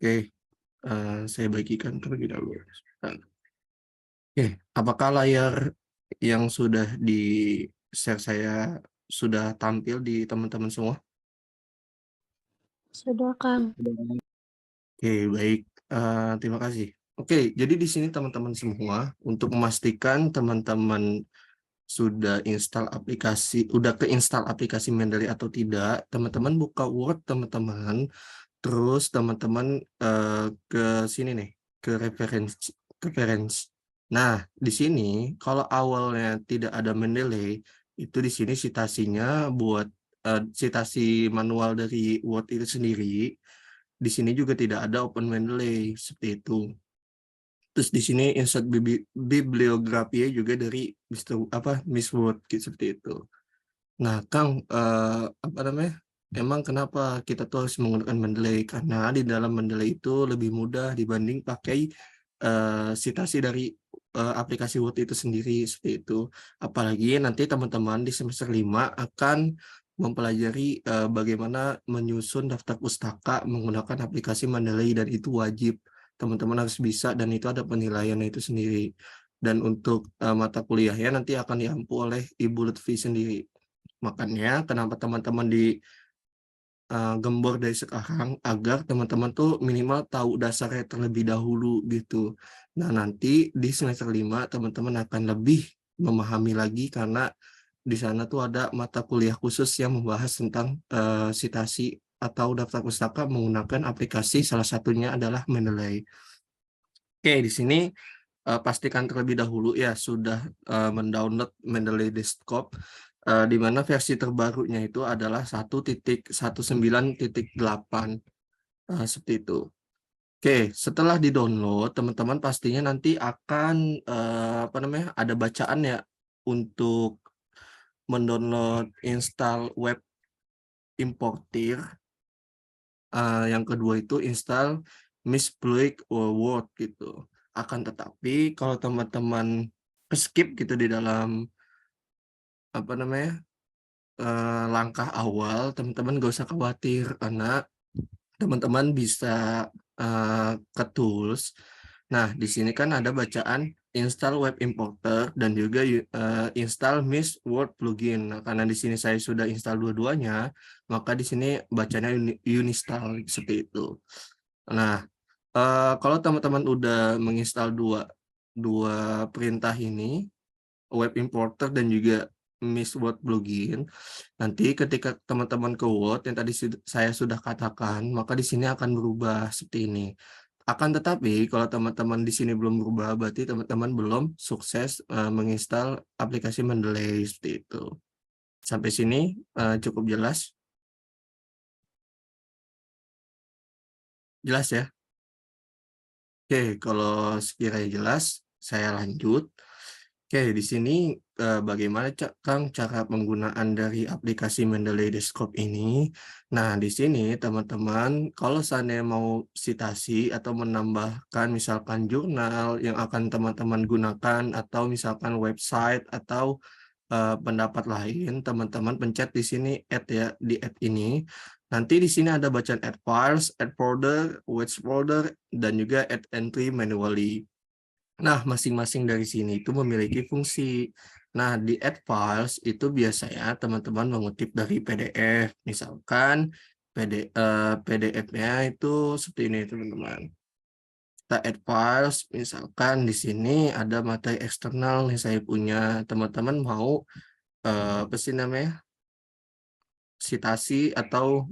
Oke, saya bagikan terlebih dahulu. Oke, apakah layar yang sudah di-share saya sudah tampil di teman-teman semua? Sudah, Kang. Oke, baik. Terima kasih. Oke, jadi di sini teman-teman semua, untuk memastikan teman-teman udah keinstal aplikasi Mendeley atau tidak, teman-teman buka Word teman-teman, terus teman-teman ke sini nih, ke reference. Nah, di sini kalau awalnya tidak ada Mendeley, itu di sini citasinya buat citasi manual dari Word itu sendiri. Di sini juga tidak ada Open Mendeley seperti itu. Terus di sini insert bibliografinya juga dari Miss Word gitu, seperti itu. Nah, Kang, apa namanya? Emang kenapa kita tuh harus menggunakan Mendeley? Karena di dalam Mendeley itu lebih mudah dibanding pakai citasi dari aplikasi Word itu sendiri, seperti itu. Apalagi nanti teman-teman di semester 5 akan mempelajari bagaimana menyusun daftar pustaka menggunakan aplikasi Mendeley, dan itu wajib. Teman-teman harus bisa, dan itu ada penilaiannya itu sendiri. Dan untuk mata kuliahnya nanti akan diampu oleh Ibu Lutfi sendiri. Makanya kenapa teman-teman gembor dari sekarang, agar teman-teman tuh minimal tahu dasarnya terlebih dahulu gitu. Nah, nanti di semester 5 teman-teman akan lebih memahami lagi, karena di sana tuh ada mata kuliah khusus yang membahas tentang citasi atau daftar pustaka menggunakan aplikasi, salah satunya adalah Mendeley. Oke, di sini pastikan terlebih dahulu ya sudah mendownload Mendeley Desktop, di mana versi terbarunya itu adalah 1.19.8, seperti itu. Oke, setelah di-download, teman-teman pastinya nanti akan ada bacaan ya untuk mendownload install web importer. Yang kedua itu install Miss Bluick Word gitu. Akan tetapi kalau teman-teman skip gitu di dalam langkah awal, teman-teman gak usah khawatir, karena teman-teman bisa ke tools. Nah, di sini kan ada bacaan install web importer dan juga install Miss Word plugin. Nah, karena di sini saya sudah install dua-duanya, maka di sini bacanya uninstall seperti itu. Nah, kalau teman-teman udah menginstal dua dua perintah ini, web importer dan juga Miss Word plugin, nanti ketika teman-teman ke Word yang tadi saya sudah katakan, maka di sini akan berubah seperti ini. Akan tetapi kalau teman-teman di sini belum berubah, berarti teman-teman belum sukses menginstal aplikasi Mendeley, seperti itu. Sampai sini cukup jelas? Jelas ya? Oke, kalau sekiranya jelas, saya lanjut. Oke, di sini bagaimana Kang cara penggunaan dari aplikasi Mendeley Desktop ini? Nah, di sini teman-teman, kalau seandainya mau citasi atau menambahkan misalkan jurnal yang akan teman-teman gunakan, atau misalkan website atau pendapat lain, teman-teman pencet di sini add ya, di add ini. Nanti di sini ada bacaan add files, add folder, watch folder, dan juga add entry manually. Nah, masing-masing dari sini itu memiliki fungsi. Nah, di add files itu biasanya teman-teman mengutip dari PDF. Misalkan PDF-nya itu seperti ini, teman-teman. Kita add files, misalkan di sini ada materi eksternal yang saya punya. Teman-teman mau citasi atau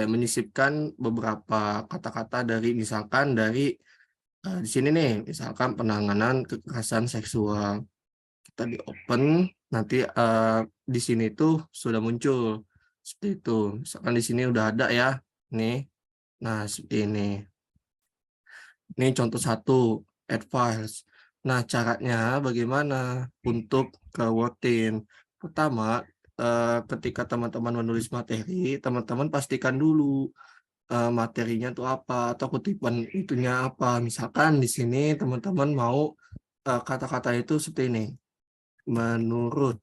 menyisipkan beberapa kata-kata dari, misalkan dari di sini nih, misalkan penanganan kekerasan seksual. Kita di open, nanti di sini tuh sudah muncul seperti itu. Misalkan di sini udah ada ya, nih. Nah, seperti ini. Ini contoh satu, add files. Nah, caranya bagaimana untuk ke Wordin? Pertama, ketika teman-teman menulis materi, teman-teman pastikan dulu materinya tuh apa, atau kutipan itunya apa. Misalkan di sini teman-teman mau kata-kata itu seperti ini. Menurut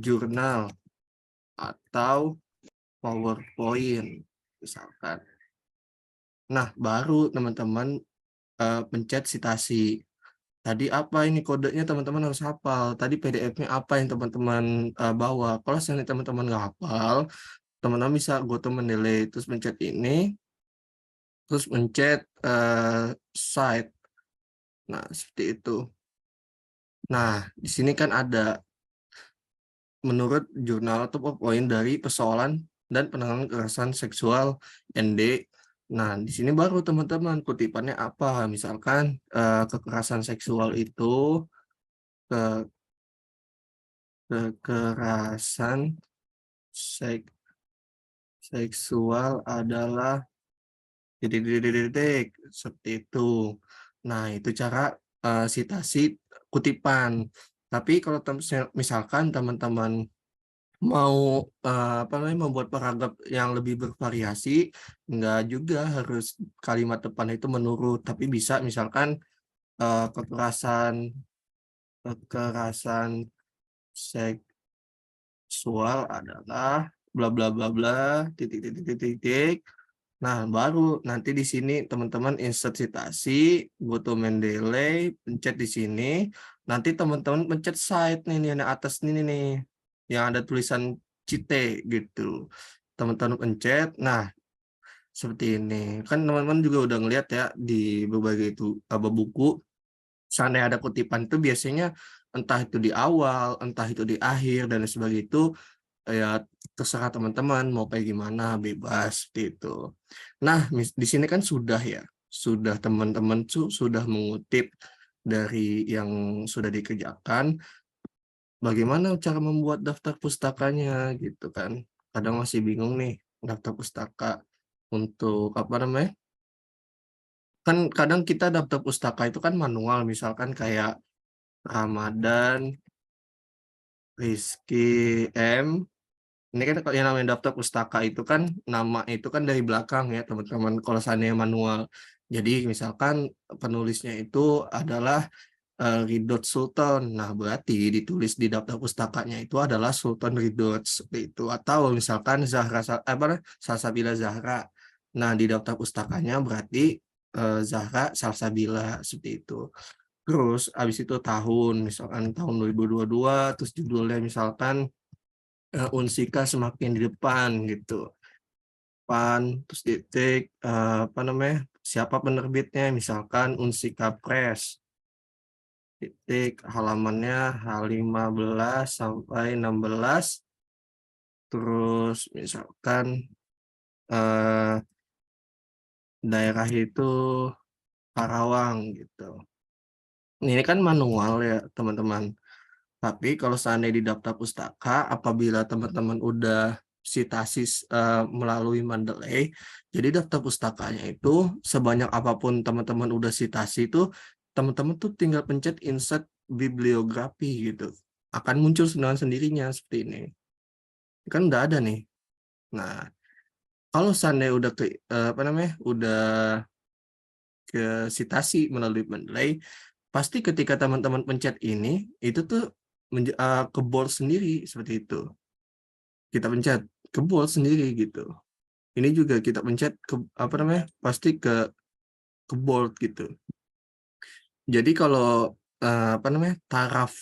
jurnal atau PowerPoint. misalkan. Nah, baru teman-teman, pencet citasi. Tadi apa ini kodenya teman-teman harus hafal, tadi PDF-nya apa yang teman-teman, bawa. Kalau seandainya teman-teman nggak hafal, teman-teman bisa go to Mendeley, terus mencet ini, terus mencet, site. Nah, seperti itu. Nah, di sini kan ada menurut jurnal top of point dari persoalan dan penanganan kekerasan seksual ND. Nah, di sini baru teman-teman kutipannya apa. Misalkan kekerasan seksual itu ke kekerasan sek- seksual adalah titik-titik-titik seperti itu. Nah, itu cara sitasi kutipan. Tapi kalau misalkan teman-teman mau, apa namanya, membuat paragraf yang lebih bervariasi, enggak juga harus kalimat depan itu menurut, tapi bisa misalkan, kekerasan kekerasan seksual adalah bla bla bla bla, titik titik titik titik. Nah, baru nanti di sini teman-teman insert citasi, go to Mendeley, pencet di sini, nanti teman-teman pencet site nih yang atas ini nih, yang ada tulisan cite gitu. Teman-teman pencet, nah seperti ini. Kan teman-teman juga udah ngeliat ya di berbagai itu buku, seandainya ada kutipan itu biasanya entah itu di awal, entah itu di akhir dan sebagainya itu ya terserah teman-teman mau kayak gimana, bebas seperti itu. Nah, di sini kan sudah ya, sudah teman-teman sudah mengutip dari yang sudah dikerjakan, bagaimana cara membuat daftar pustakanya gitu kan. Kadang masih bingung nih daftar pustaka untuk apa namanya? Kan kadang kita daftar pustaka itu kan manual, misalkan kayak Ramadan, Rizky M. Ini kan kalau yang namanya daftar pustaka itu kan nama itu kan dari belakang ya teman-teman kalau seandainya manual. Jadi misalkan penulisnya itu adalah Ridot Sultan. Nah, berarti ditulis di daftar pustakanya itu adalah Sultan Ridot seperti itu. Atau misalkan Salsabila Zahra. Nah, di daftar pustakanya berarti Zahra Salsabila seperti itu. Terus habis itu tahun, misalkan tahun 2022, terus judulnya misalkan Unsika semakin di depan gitu. Terus titik, apa namanya, siapa penerbitnya, misalkan Unsika Press, titik, halamannya H15 sampai 16, terus misalkan eh, daerah itu Karawang gitu. Ini kan manual ya teman-teman. Tapi kalau seandainya di daftar pustaka, apabila teman-teman udah sitasis melalui Mendeley, jadi daftar pustakanya itu sebanyak apapun teman-teman udah sitasi itu, teman-teman tuh tinggal pencet insert bibliografi gitu. Akan muncul dengan sendirinya seperti ini. Kan udah ada nih. Nah, kalau seandainya udah apa namanya, udah ke sitasi melalui Mendeley, pasti ketika teman-teman pencet ini, itu tuh ke bold sendiri seperti itu. Kita pencet ke bold sendiri gitu. Ini juga kita pencet ke apa namanya? Pasti ke bold gitu. Jadi kalau apa namanya? Taraf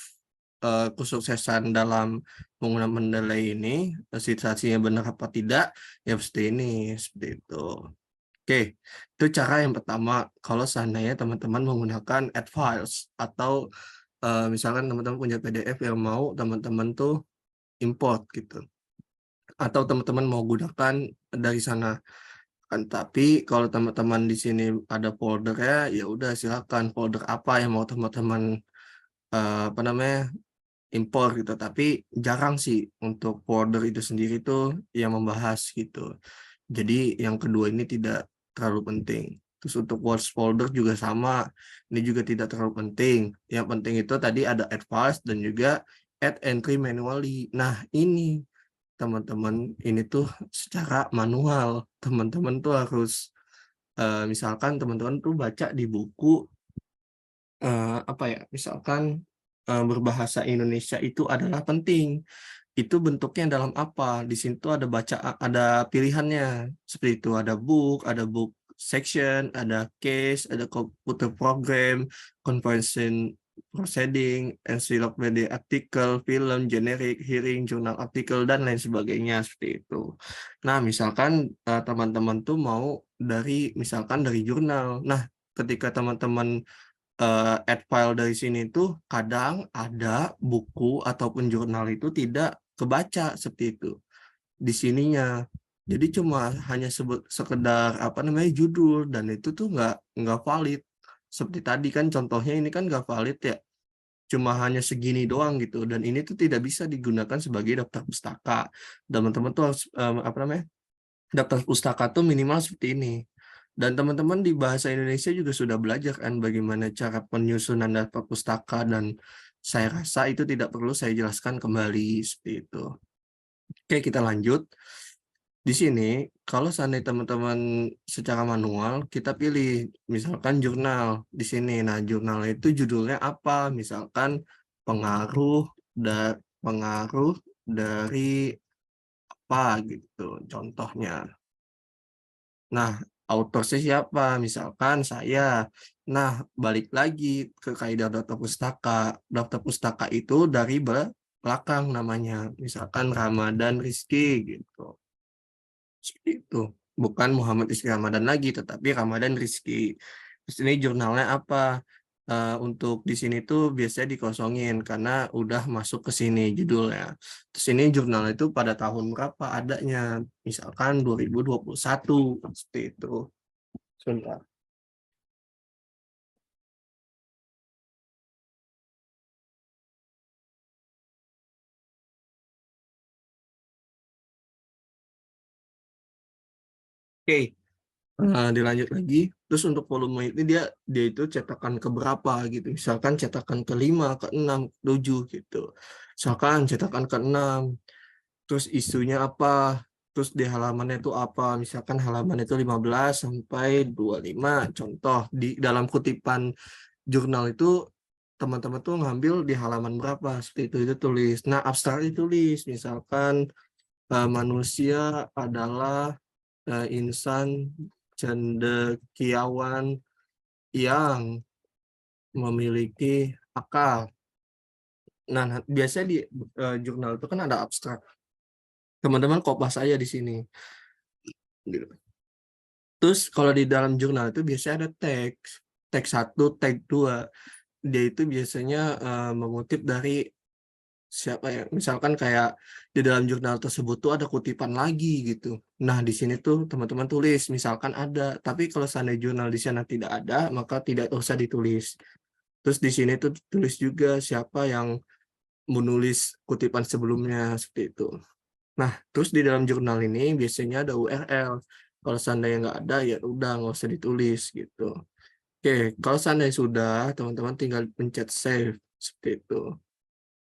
kesuksesan dalam penggunaan Mendeley ini, situasinya benar apa tidak, ya pasti ini seperti itu. Oke, itu cara yang pertama kalau seandainya teman-teman menggunakan add files atau misalkan teman-teman punya PDF yang mau teman-teman tuh import gitu, atau teman-teman mau gunakan dari sana kan. Tapi kalau teman-teman di sini ada foldernya, ya udah silakan folder apa yang mau teman-teman apa namanya import gitu. Tapi jarang sih untuk folder itu sendiri tuh yang membahas gitu. Jadi yang kedua ini tidak terlalu penting. Terus untuk words folder juga sama, ini juga tidak terlalu penting. Yang penting itu tadi ada add files dan juga add entry manually. Nah ini teman-teman ini tuh secara manual. Teman-teman tuh harus misalkan teman-teman tuh baca di buku apa ya, misalkan berbahasa Indonesia itu adalah penting. itu bentuknya dalam apa. Di sini tuh ada pilihannya seperti itu, ada book section, ada case, ada computer program, convention proceeding, encyclopedia artikel, film, generic, hearing, jurnal artikel, dan lain sebagainya seperti itu. Nah, misalkan teman-teman tuh mau misalkan dari jurnal. Nah, ketika teman-teman add file dari sini tuh kadang ada buku ataupun jurnal itu tidak kebaca seperti itu di sininya. Jadi cuma hanya sekedar judul, dan itu tuh nggak valid. Seperti tadi kan contohnya ini kan nggak valid ya, cuma hanya segini doang gitu, dan ini tuh tidak bisa digunakan sebagai daftar pustaka. Teman-teman tuh harus daftar pustaka tuh minimal seperti ini. Dan teman-teman di bahasa Indonesia juga sudah belajar kan bagaimana cara penyusunan daftar pustaka, dan saya rasa itu tidak perlu saya jelaskan kembali seperti itu. Oke, kita lanjut. Di sini, kalau seandainya teman-teman secara manual, kita pilih misalkan jurnal di sini. Nah, jurnal itu judulnya apa? Misalkan pengaruh dari apa gitu contohnya. Nah, autornya siapa? Misalkan saya. Nah, balik lagi ke kaidah daftar pustaka. Daftar pustaka itu dari belakang namanya. Misalkan Ramadan Rizky gitu. Seperti itu. Bukan Muhammad Rizky Ramadan lagi, tetapi Ramadan Rizky. Terus ini jurnalnya apa? Untuk di sini tuh biasanya dikosongin karena udah masuk ke sini judulnya. Terus ini jurnal itu pada tahun berapa adanya? Misalkan 2021 seperti itu. Sebentar. Oke, dilanjut lagi. Terus untuk volume ini dia itu cetakan ke berapa gitu. Misalkan cetakan ke-5, ke-6, ke-7 gitu. Misalkan cetakan ke-6. Terus isunya apa, terus di halamannya itu apa, misalkan halaman itu 15 sampai 25, contoh di dalam kutipan jurnal itu teman-teman tuh ngambil di halaman berapa, seperti itu tulis. Nah, abstrak ditulis misalkan manusia adalah insan cendekiawan yang memiliki akal. Nah, biasanya di jurnal itu kan ada abstrak, teman-teman kopas aja di sini. Terus kalau di dalam jurnal itu biasanya ada teks 1, teks 2. Dia itu biasanya mengutip dari siapa ya? Misalkan kayak di dalam jurnal tersebut tuh ada kutipan lagi gitu. Nah, di sini tuh teman-teman tulis misalkan ada, tapi kalau seandainya jurnal di sana tidak ada, maka tidak usah ditulis. Terus di sini tuh tulis juga siapa yang menulis kutipan sebelumnya seperti itu. Nah, terus di dalam jurnal ini biasanya ada URL. Kalau seandainya nggak ada, ya udah nggak usah ditulis gitu. Oke, kalau seandainya sudah, teman-teman tinggal pencet save seperti itu.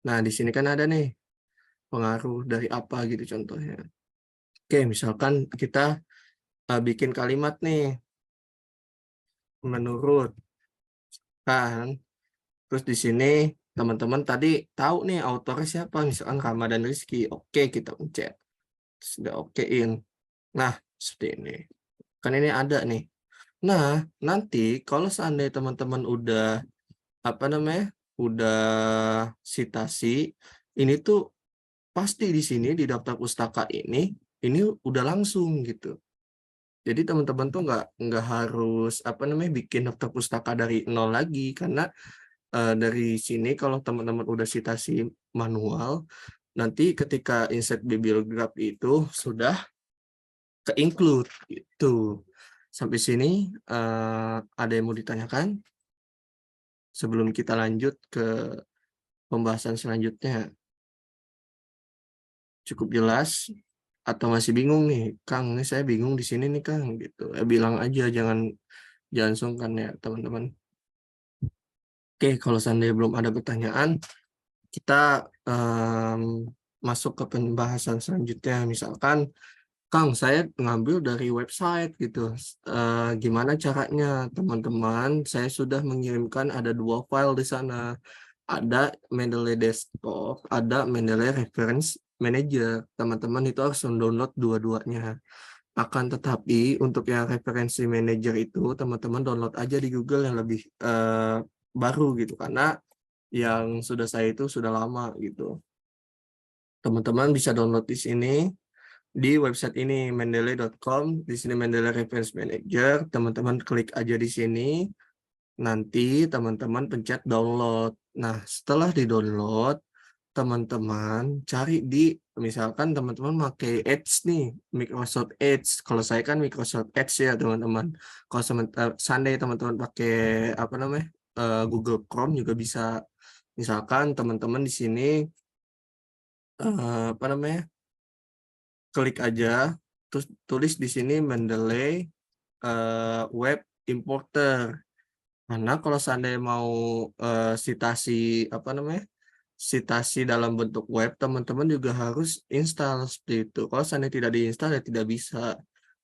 Nah, di sini kan ada nih pengaruh dari apa gitu contohnya. Oke, misalkan kita bikin kalimat nih, menurut kan. Terus di sini teman-teman tadi tahu nih autornya siapa, misalkan Ramadan Rizky. Oke, kita pencet. Sudah okein. Nah, seperti ini. Kan ini ada nih. Nah, nanti kalau seandainya teman-teman udah udah citasi, ini tuh pasti di sini di daftar pustaka ini udah langsung gitu. Jadi teman-teman tuh nggak harus bikin daftar pustaka dari nol lagi, karena dari sini kalau teman-teman udah citasi manual, nanti ketika insert bibliograph itu sudah ke-include gitu. Sampai sini ada yang mau ditanyakan sebelum kita lanjut ke pembahasan selanjutnya? Cukup jelas atau masih bingung nih, Kang? Ini saya bingung di sini nih, Kang, gitu. Bilang aja, jangan sungkan ya, teman-teman. Oke, kalau seandainya belum ada pertanyaan, kita masuk ke pembahasan selanjutnya. Misalkan, Kang, saya ngambil dari website gitu. Gimana caranya, teman-teman? Saya sudah mengirimkan ada 2 file di sana. Ada Mendeley Desktop, ada Mendeley Reference Manager. Teman-teman itu harus download dua-duanya. Akan tetapi untuk yang referensi manager itu teman-teman download aja di Google yang lebih baru gitu, karena yang sudah saya itu sudah lama gitu. Teman-teman bisa download di sini di website ini mendeley.com. Di sini Mendeley Reference Manager, teman-teman klik aja di sini. Nanti teman-teman pencet download. Nah, setelah di-download, teman-teman cari di, misalkan teman-teman pakai Edge nih, Microsoft Edge. Kalau saya kan Microsoft Edge ya, teman-teman. Kalau seandainya teman-teman pakai apa namanya? Google Chrome juga bisa. Misalkan teman-teman di sini apa namanya? Klik aja, terus tulis di sini Mendeley Web Importer. Karena kalau seandainya mau citasi apa namanya? Citasi dalam bentuk web, teman-teman juga harus install seperti itu. Kalau seandainya tidak diinstal ya tidak bisa.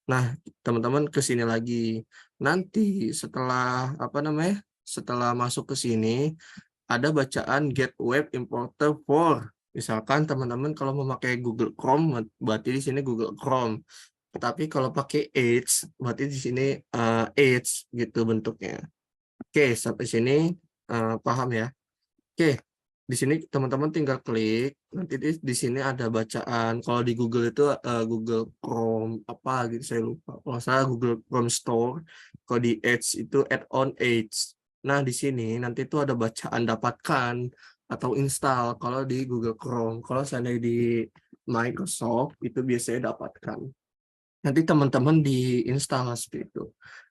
Nah, teman-teman ke sini lagi. Nanti setelah apa namanya? Setelah masuk ke sini ada bacaan Get Web Importer for. Misalkan teman-teman kalau memakai Google Chrome berarti di sini Google Chrome. Tapi kalau pakai Edge berarti di sini Edge gitu bentuknya. Oke, sampai sini paham ya. Oke, di sini teman-teman tinggal klik. Nanti di sini ada bacaan. Kalau di Google itu Google Chrome apa gitu saya lupa. Kalau saya Google Chrome Store. Kalau di Edge itu add-on Edge. Nah, di sini nanti itu ada bacaan dapatkan atau install kalau di Google Chrome. Kalau seandainya di Microsoft itu biasanya dapatkan. Nanti teman-teman diinstal seperti itu.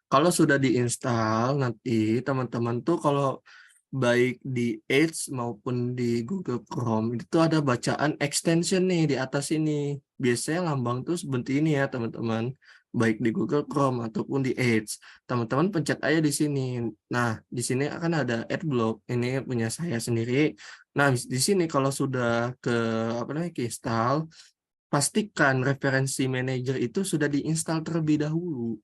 Kalau sudah diinstal, nanti teman-teman tuh kalau baik di Edge maupun di Google Chrome itu ada bacaan extension nih di atas ini. Biasanya lambang tuh seperti ini ya teman-teman. Baik di Google Chrome ataupun di Edge. Teman-teman pencet aja di sini. Nah, di sini akan ada Adblock. Ini punya saya sendiri. Nah, di sini kalau sudah ke apa namanya, ke install, pastikan referensi manager itu sudah diinstal terlebih dahulu.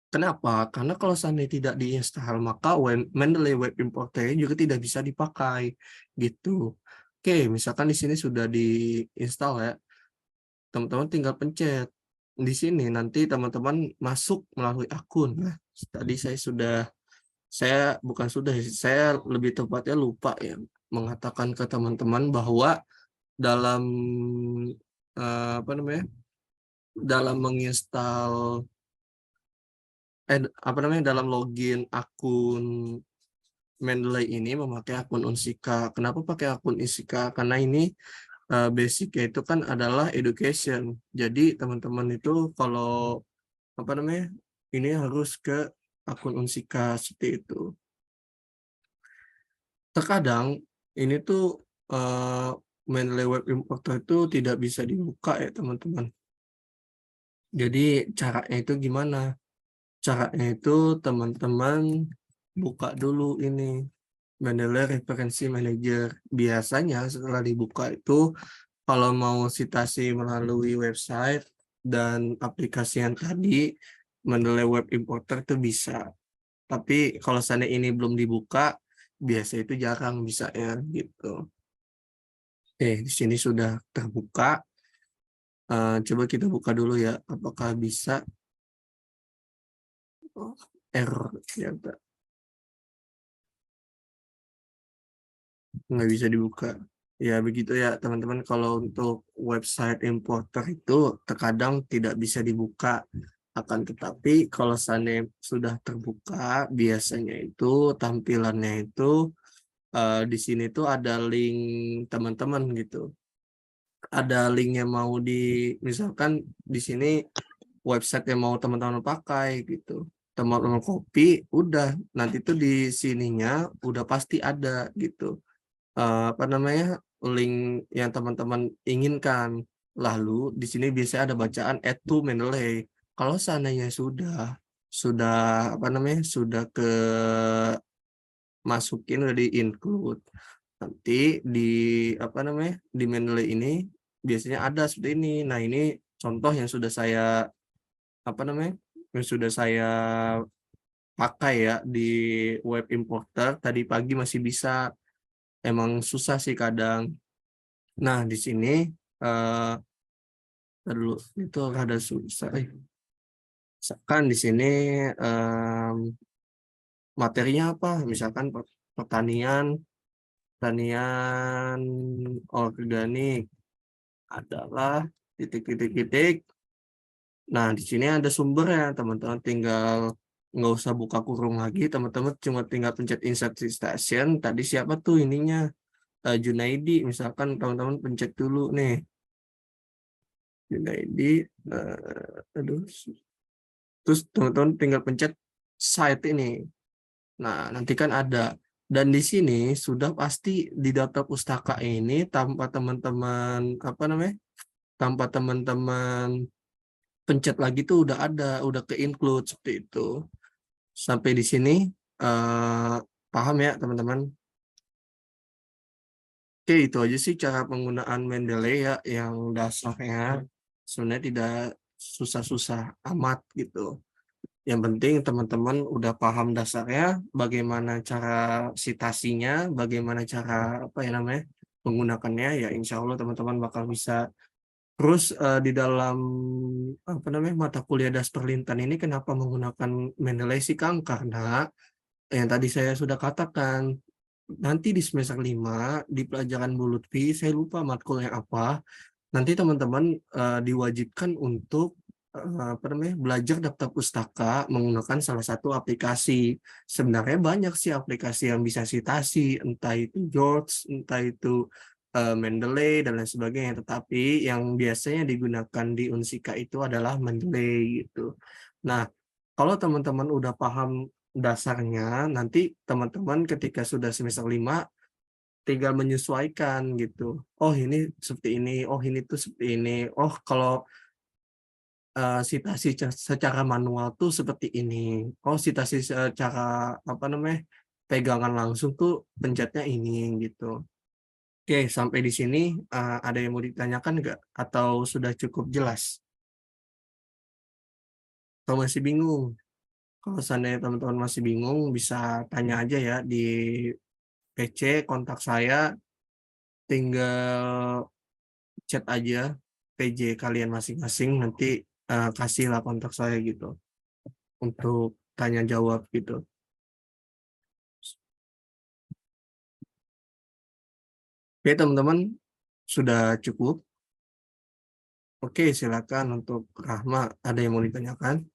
Kenapa? Karena kalau seandainya tidak diinstal, maka Mendeley Web Importer juga tidak bisa dipakai. Gitu. Oke, misalkan di sini sudah diinstal ya. Teman-teman tinggal pencet. Di sini nanti teman-teman masuk melalui akun. Nah, tadi saya bukan sudah, saya lebih tepatnya lupa ya mengatakan ke teman-teman bahwa dalam apa namanya? Dalam menginstal apa namanya, dalam login akun Mendeley ini memakai akun Unsika. Kenapa pakai akun Unsika? Karena ini basicnya itu kan adalah education. Jadi teman-teman itu kalau apa namanya, ini harus ke akun Unsika seperti itu. Terkadang ini tuh Mendeley Web Importer itu tidak bisa dibuka ya teman-teman. Jadi caranya itu gimana? Caranya itu teman-teman buka dulu ini Mendeley Referensi Manager. Biasanya setelah dibuka itu kalau mau citasi melalui website dan aplikasi yang tadi Mendeley Web Importer itu bisa. Tapi kalau seandainya ini belum dibuka, biasa itu jarang bisa ya gitu. Oke, di sini sudah terbuka. Coba kita buka dulu ya, apakah bisa. Oh, error ternyata. Nggak bisa dibuka. Ya begitu ya teman-teman, kalau untuk website importer itu terkadang tidak bisa dibuka. Akan tetapi kalau seandainya sudah terbuka, biasanya itu tampilannya itu di sini tuh ada link teman-teman gitu. Ada link yang mau misalkan di sini website yang mau teman-teman pakai gitu. Teman-teman copy, udah nanti tuh di sininya udah pasti ada gitu. Apa namanya, link yang teman-teman inginkan. Lalu di sini biasanya ada bacaan add to Mendeley. Kalau seandainya sudah apa namanya, sudah ke masukin, udah di include, nanti di apa namanya, di Mendeley ini biasanya ada seperti ini. Nah, ini contoh yang sudah saya apa namanya, yang sudah saya pakai ya di web importer. Tadi pagi masih bisa. Emang susah sih kadang. Nah, di sini eh dulu itu rada susah. Misalkan di sini em, materinya apa? Misalkan pertanian, pertanian organik adalah titik-titik-titik. Nah, di sini ada sumbernya, teman-teman tinggal nggak usah buka kurung lagi, teman-teman cuma tinggal pencet insert citation. Tadi siapa tuh ininya? Junaidi, misalkan teman-teman pencet dulu nih, Junaidi, aduh, terus teman-teman tinggal pencet site ini. Nah, nanti kan ada. Dan di sini sudah pasti di daftar pustaka ini tanpa teman-teman apa namanya? Tanpa teman-teman pencet lagi tuh udah ada, udah ke include seperti itu. Sampai di sini paham ya, teman-teman? Oke, itu aja sih cara penggunaan Mendeley ya yang dasarnya. Sebenarnya tidak susah-susah amat gitu. Yang penting teman-teman udah paham dasarnya, bagaimana cara citasinya, bagaimana cara apa ya namanya menggunakannya, ya insya Allah teman-teman bakal bisa. Terus di dalam apa namanya mata kuliah das perlintan ini kenapa menggunakan Mendeley sih Kang? Karena yang tadi saya sudah katakan, nanti di semester 5 di pelajaran Bulutvi, saya lupa matkulnya apa, nanti teman-teman diwajibkan untuk apa namanya belajar daftar pustaka menggunakan salah satu aplikasi. Sebenarnya banyak sih aplikasi yang bisa citasi, entah itu George, entah itu Mendeley dan lain sebagainya. Tetapi yang biasanya digunakan di Unsika itu adalah Mendeley gitu. Nah, kalau teman-teman udah paham dasarnya, nanti teman-teman ketika sudah semester 5 tinggal menyesuaikan gitu. Oh ini seperti ini, oh ini tuh seperti ini. Oh kalau citasi secara manual tuh seperti ini. Oh citasi secara apa namanya pegangan langsung tuh pencetnya ini gitu. Oke, sampai di sini ada yang mau ditanyakan nggak? Atau sudah cukup jelas? Atau masih bingung? Kalau seandainya teman-teman masih bingung, bisa tanya aja ya di PC kontak saya, tinggal chat aja PJ kalian masing-masing, nanti kasihlah kontak saya gitu untuk tanya jawab gitu. Oke teman-teman, sudah cukup. Oke, silakan untuk Rahma, ada yang mau ditanyakan?